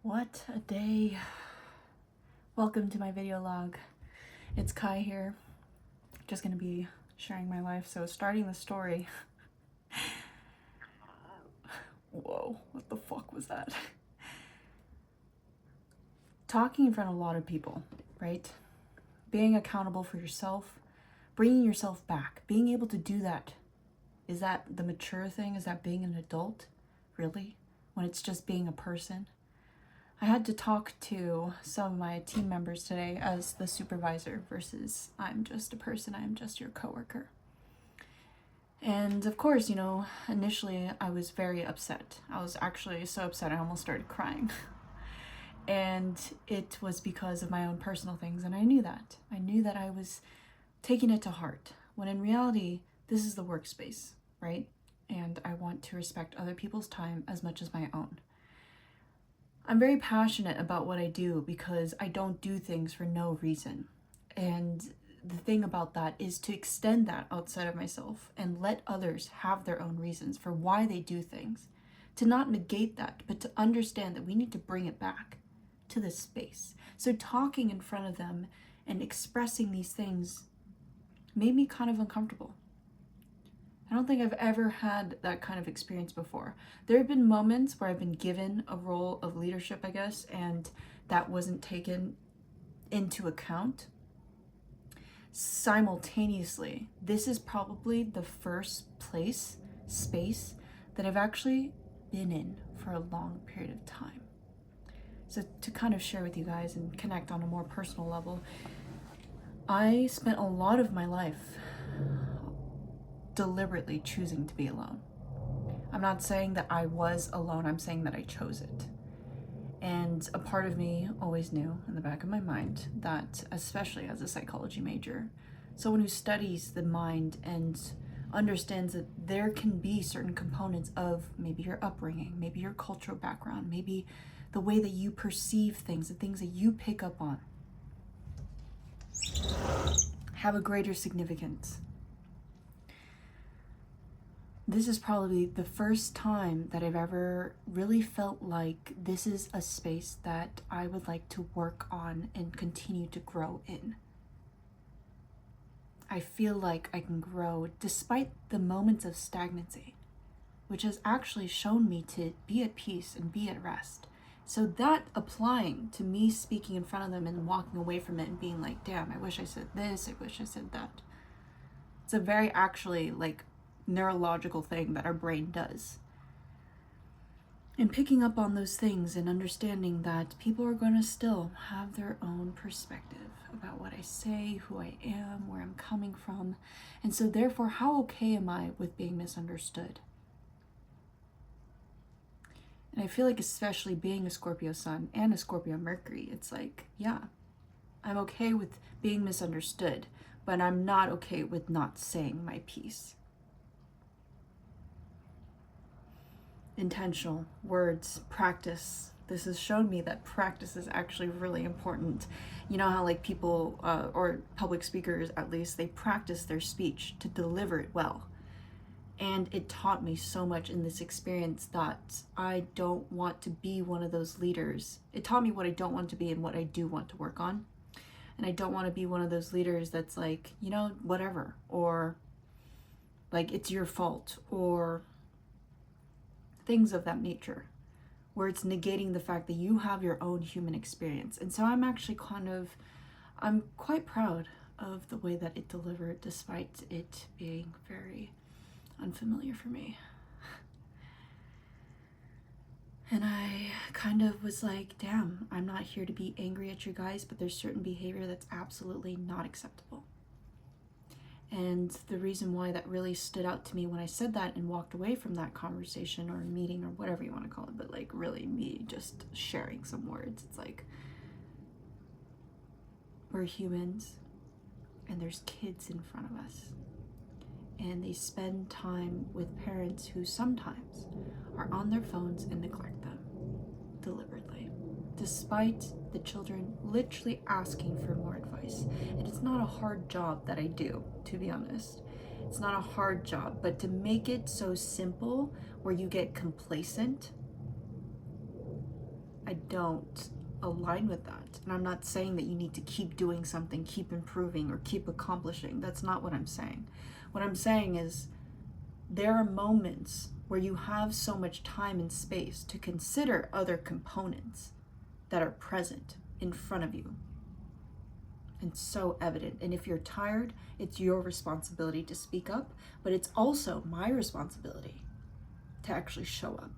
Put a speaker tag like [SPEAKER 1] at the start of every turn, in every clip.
[SPEAKER 1] What a day. Welcome to my video log. It's Kai here. Just gonna be sharing my life. So starting the story. Whoa, what the fuck was that? Talking in front of a lot of people, right? Being accountable for yourself, bringing yourself back, being able to do that. Is that the mature thing? Is that being an adult? Really? When it's just being a person? I had to talk to some of my team members today as the supervisor versus I'm just a person, I'm just your coworker. And of course, initially I was very upset. I was actually so upset I almost started crying. And it was because of my own personal things, and I knew that. I knew that I was taking it to heart, when in reality, this is the workspace, right? And I want to respect other people's time as much as my own. I'm very passionate about what I do because I don't do things for no reason. And the thing about that is to extend that outside of myself and let others have their own reasons for why they do things. To not negate that, but to understand that we need to bring it back to this space. So talking in front of them and expressing these things made me kind of uncomfortable. I don't think I've ever had that kind of experience before. There have been moments where I've been given a role of leadership, I guess, and that wasn't taken into account. Simultaneously, this is probably the first space that I've actually been in for a long period of time. So to kind of share with you guys and connect on a more personal level, I spent a lot of my life deliberately choosing to be alone. I'm not saying that I was alone, I'm saying that I chose it. And a part of me always knew in the back of my mind that, especially as a psychology major, someone who studies the mind and understands that there can be certain components of maybe your upbringing, maybe your cultural background, maybe the way that you perceive things, the things that you pick up on, have a greater significance. This is probably the first time that I've ever really felt like this is a space that I would like to work on and continue to grow in. I feel like I can grow despite the moments of stagnancy, which has actually shown me to be at peace and be at rest. So that applying to me speaking in front of them and walking away from it and being like, damn, I wish I said this, I wish I said that. It's a very actually neurological thing that our brain does. And picking up on those things and understanding that people are going to still have their own perspective about what I say, who I am, where I'm coming from. And so therefore, how okay am I with being misunderstood? And I feel like, especially being a Scorpio sun and a Scorpio Mercury, it's like, yeah, I'm okay with being misunderstood, but I'm not okay with not saying my piece. Intentional words, practice. This has shown me that practice is actually really important. You know how people or public speakers, at least, they practice their speech to deliver it well. And it taught me so much in this experience that I don't want to be one of those leaders. It taught me what I don't want to be and what I do want to work on. And I don't want to be one of those leaders that's like, whatever, or like it's your fault, or things of that nature, where it's negating the fact that you have your own human experience. And so I'm actually I'm quite proud of the way that it delivered, despite it being very unfamiliar for me. And I kind of was like, damn, I'm not here to be angry at you guys, but there's certain behavior that's absolutely not acceptable. And the reason why that really stood out to me when I said that and walked away from that conversation or meeting or whatever you want to call it, but really me just sharing some words, it's like, we're humans and there's kids in front of us. And they spend time with parents who sometimes are on their phones and neglect them deliberately, despite the children literally asking for more advice. And it's not a hard job that I do, to be honest. It's not a hard job, but to make it so simple where you get complacent, don't align with that. And I'm not saying that you need to keep doing something, keep improving, or keep accomplishing. That's not what I'm saying. What I'm saying is there are moments where you have so much time and space to consider other components that are present in front of you and so evident. And if you're tired, it's your responsibility to speak up, but it's also my responsibility to actually show up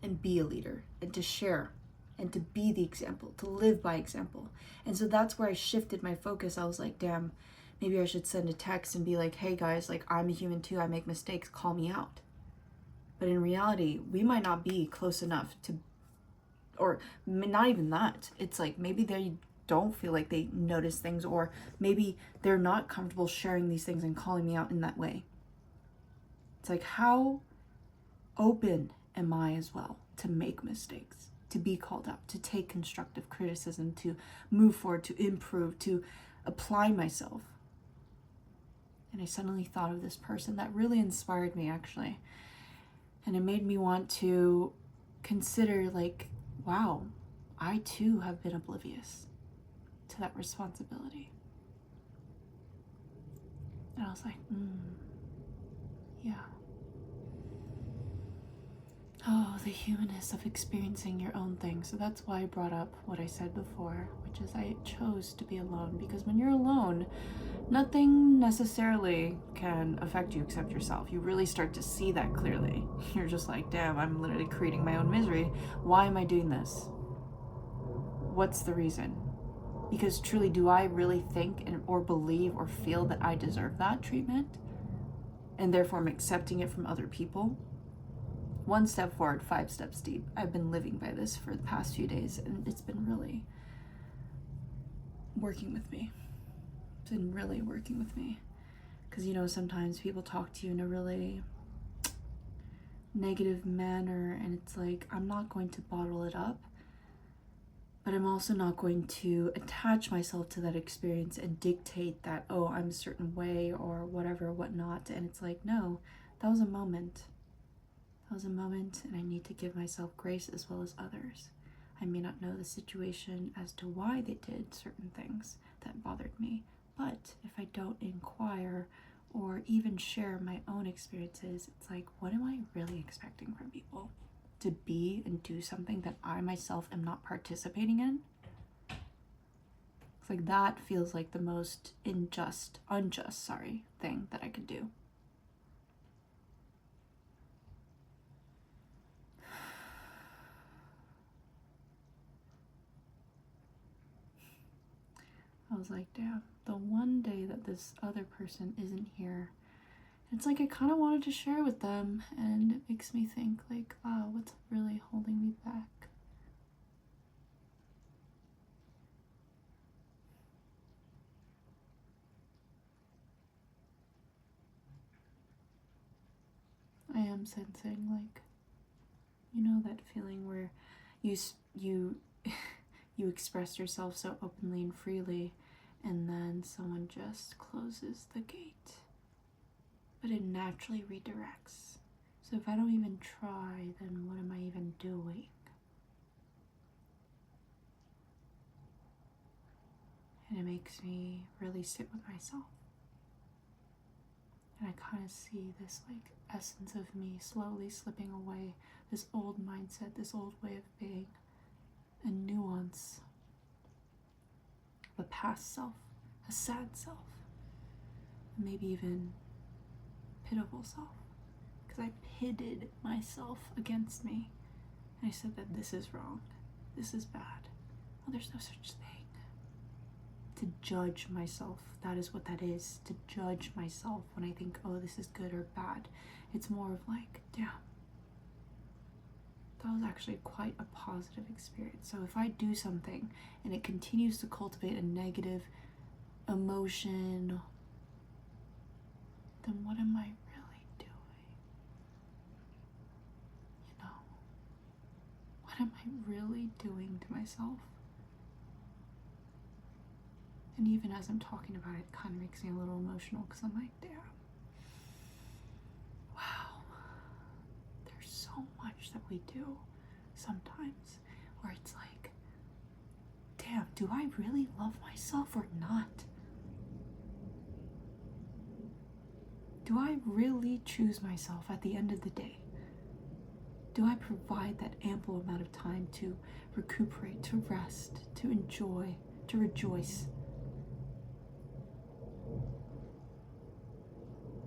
[SPEAKER 1] and be a leader and to share and to be the example, to live by example. And so that's where I shifted my focus. I was like, damn, maybe I should send a text and be like, hey guys, like, I'm a human too, I make mistakes, call me out. But in reality, we might not be close enough to, or not even that. It's like maybe they don't feel like they notice things, or maybe they're not comfortable sharing these things and calling me out in that way. It's like, how open am I as well to make mistakes, to be called out, to take constructive criticism, to move forward, to improve, to apply myself? And I suddenly thought of this person that really inspired me, actually. And it made me want to consider, like, wow, I too have been oblivious to that responsibility. And I was like, yeah. Oh, the humanness of experiencing your own thing. So that's why I brought up what I said before, which is I chose to be alone, because when you're alone, nothing necessarily can affect you except yourself. You really start to see that clearly. You're just like, damn, I'm literally creating my own misery. Why am I doing this? What's the reason? Because truly, do I really think or believe or feel that I deserve that treatment? And therefore I'm accepting it from other people? One step forward, 5 steps deep. I've been living by this for the past few days, and it's been really working with me. It's been really working with me. Because, you know, sometimes people talk to you in a really negative manner, and it's like, I'm not going to bottle it up, but I'm also not going to attach myself to that experience and dictate that, oh, I'm a certain way or whatever, whatnot. And it's like, no, that was a moment. That was a moment, and I need to give myself grace as well as others. I may not know the situation as to why they did certain things that bothered me, but if I don't inquire or even share my own experiences, it's like, what am I really expecting from people? To be and do something that I myself am not participating in? It's like, that feels like the most unjust thing that I could do. I was like, damn, the one day that this other person isn't here, it's like I kind of wanted to share with them, and it makes me think, like, what's really holding me back? I am sensing, like, you know, that feeling where you you express yourself so openly and freely, and then someone just closes the gate, but it naturally redirects. So if I don't even try, then what am I even doing? And it makes me really sit with myself. And I kind of see this, like, essence of me slowly slipping away, this old mindset, this old way of being, a nuance of a past self, a sad self, maybe even pitiful self, because I pitted myself against me. And I said that this is wrong, this is bad. Well, there's no such thing. To judge myself, that is what that is, to judge myself when I think, oh, this is good or bad. It's more of like, damn, that was actually quite a positive experience. So if I do something and it continues to cultivate a negative emotion, then what am I really doing? You know, what am I really doing to myself? And even as I'm talking about it, it kind of makes me a little emotional, because I'm like, damn, wow, there's so much that we do sometimes where it's like, damn, do I really love myself or not? Do I really choose myself at the end of the day? Do I provide that ample amount of time to recuperate, to rest, to enjoy, to rejoice?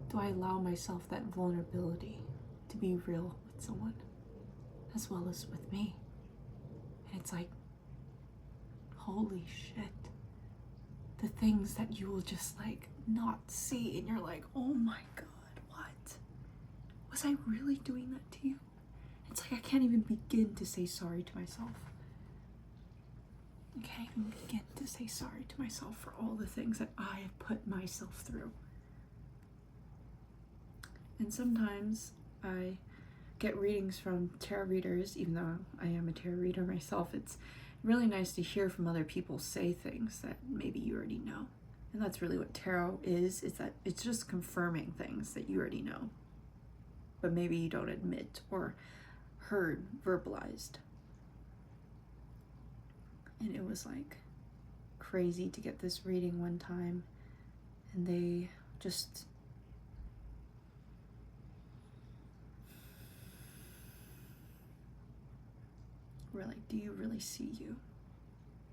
[SPEAKER 1] Do I allow myself that vulnerability to be real with someone as well as with me? And it's like, holy shit. The things that you will just like not see, and you're like, oh my God, what? Was I really doing that to you? It's like I can't even begin to say sorry to myself. I can't even begin to say sorry to myself for all the things that I have put myself through. And sometimes I get readings from tarot readers, even though I am a tarot reader myself. It's really nice to hear from other people say things that maybe you already know. And that's really what tarot is that it's just confirming things that you already know, but maybe you don't admit or heard verbalized. And it was like crazy to get this reading one time, and they just were like, do you really see you?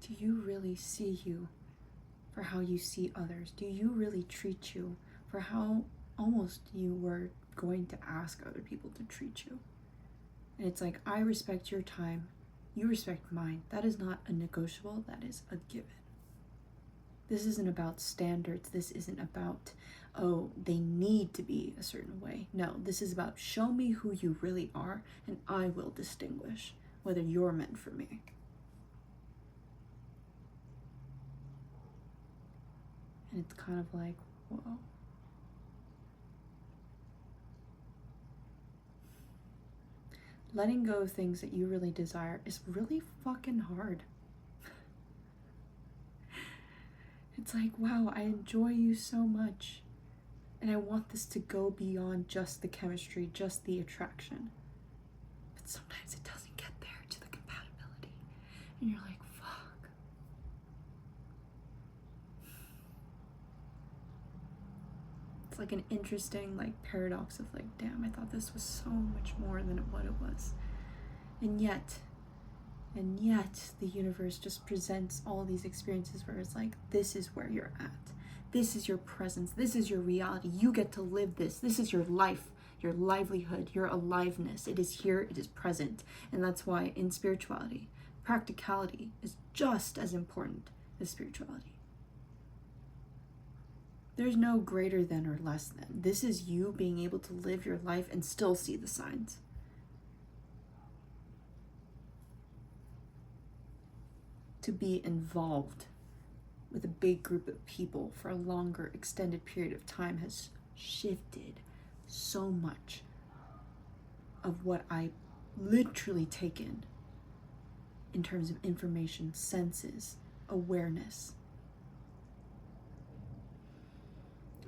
[SPEAKER 1] Do you really see you for how you see others? Do you really treat you for how almost you were going to ask other people to treat you? And it's like, I respect your time, you respect mine. That is not a negotiable, that is a given. This isn't about standards. This isn't about, oh, they need to be a certain way. No, this is about, show me who you really are, and I will distinguish whether you're meant for me. And it's kind of like, whoa. Letting go of things that you really desire is really fucking hard. It's like, wow, I enjoy you so much, and I want this to go beyond just the chemistry, just the attraction. But sometimes it doesn't get there to the compatibility, and you're like, fuck. It's like an interesting like paradox of like, damn, I thought this was so much more than what it was. And yet the universe just presents all these experiences where it's like, this is where you're at. This is your presence. This is your reality. You get to live this. This is your life, your livelihood, your aliveness. It is here, it is present. And that's why in spirituality, practicality is just as important as spirituality. There's no greater than or less than. This is you being able to live your life and still see the signs. To be involved with a big group of people for a longer extended period of time has shifted so much of what I literally take in terms of information, senses, awareness.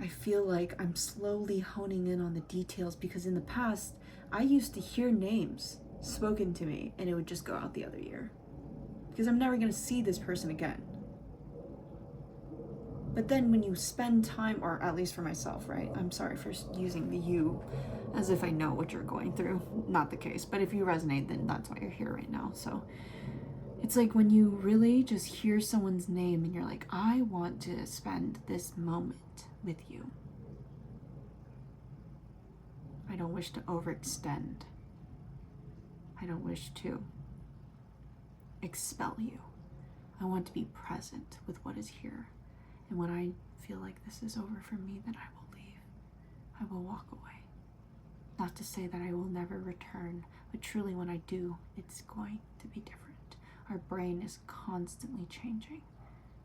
[SPEAKER 1] I feel like I'm slowly honing in on the details, because in the past I used to hear names spoken to me and it would just go out the other ear, because I'm never going to see this person again. But then when you spend time, or at least for myself, right? I'm sorry for using the you as if I know what you're going through. Not the case. But if you resonate, then that's why you're here right now. So it's like when you really just hear someone's name and you're like, I want to spend this moment with you. I don't wish to overextend. I don't wish to expel you. I want to be present with what is here. And when I feel like this is over for me, then I will leave. I will walk away. Not to say that I will never return, but truly when I do, it's going to be different. Our brain is constantly changing.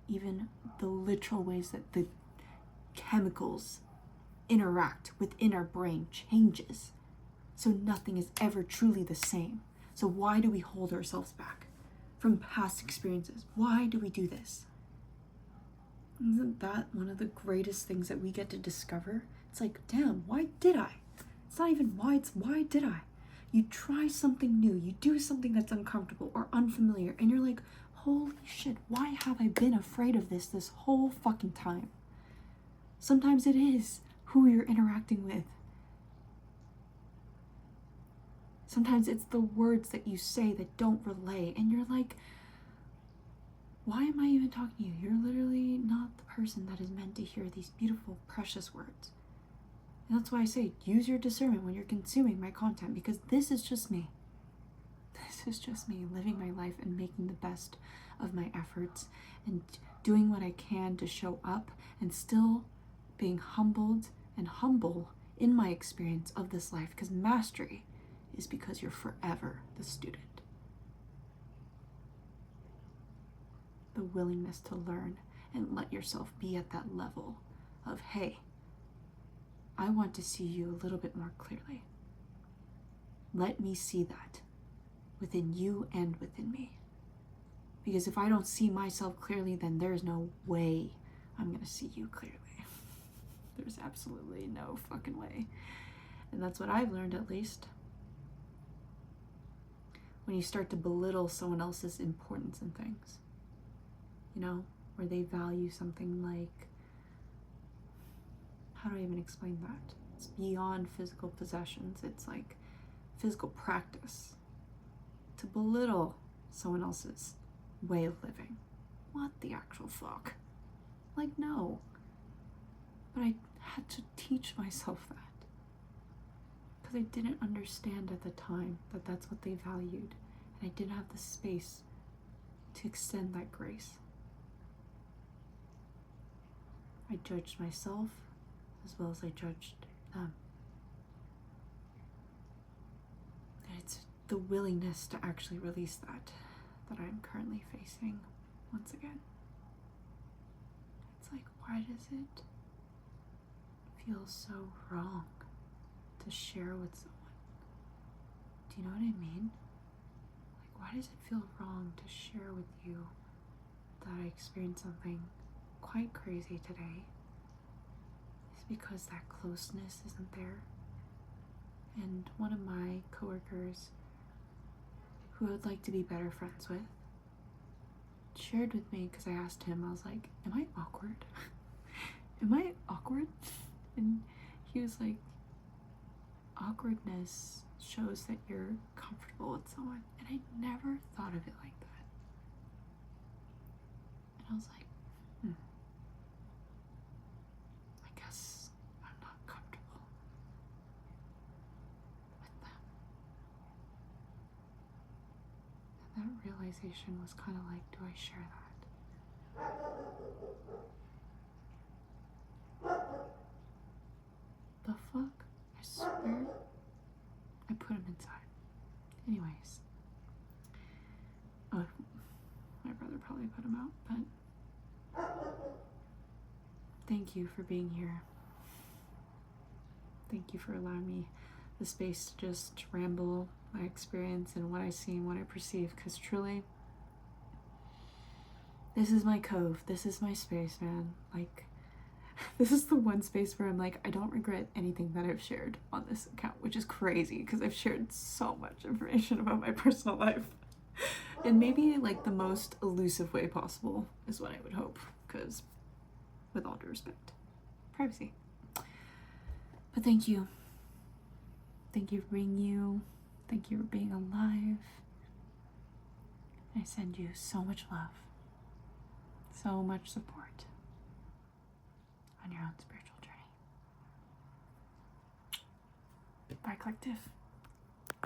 [SPEAKER 1] Even the literal ways that the chemicals interact within our brain changes. So nothing is ever truly the same. So why do we hold ourselves back from past experiences? Why do we do this? Isn't that one of the greatest things that we get to discover? It's like, damn, why did I? It's not even why, it's why did I? You try something new, you do something that's uncomfortable or unfamiliar, and you're like, holy shit, why have I been afraid of this whole fucking time? Sometimes it is who you're interacting with. Sometimes it's the words that you say that don't relay, and you're like, why am I even talking to you? You're literally not the person that is meant to hear these beautiful, precious words. And that's why I say, use your discernment when you're consuming my content, because this is just me. This is just me living my life and making the best of my efforts and doing what I can to show up and still being humbled and humble in my experience of this life, because mastery is because you're forever the student. The willingness to learn and let yourself be at that level of, hey, I want to see you a little bit more clearly. Let me see that within you and within me. Because if I don't see myself clearly, then there's no way I'm going to see you clearly. There's absolutely no fucking way. And that's what I've learned, at least. When you start to belittle someone else's importance in things, you know, where they value something like, how do I even explain that? It's beyond physical possessions. It's like physical practice. To belittle someone else's way of living. What the actual fuck? Like, no. But I had to teach myself that. Because I didn't understand at the time that that's what they valued. And I didn't have the space to extend that grace. I judged myself as well as I judged them. And it's the willingness to actually release that I'm currently facing once again. It's like, why does it feel so wrong to share with someone? Do you know what I mean? Like, why does it feel wrong to share with you that I experienced something quite crazy today? It's because that closeness isn't there. And one of my coworkers, who I would like to be better friends with, shared with me, because I asked him, I was like, am I awkward? Am I awkward? And he was like, awkwardness shows that you're comfortable with someone. And I never thought of it like that. And I was like, I guess I'm not comfortable with them. And that realization was kind of like, do I share that? The fuck? I swear I put him inside. Anyways. Oh, my brother probably put him out, but thank you for being here. Thank you for allowing me the space to just ramble my experience and what I see and what I perceive, because truly, this is my cove. This is my space, man. Like, this is the one space where I'm like, I don't regret anything that I've shared on this account, which is crazy because I've shared so much information about my personal life. In maybe like the most elusive way possible is what I would hope, because with all due respect, privacy. But thank you. Thank you for being you. Thank you for being alive. I send you so much love, so much support on your own spiritual journey. Bye, collective.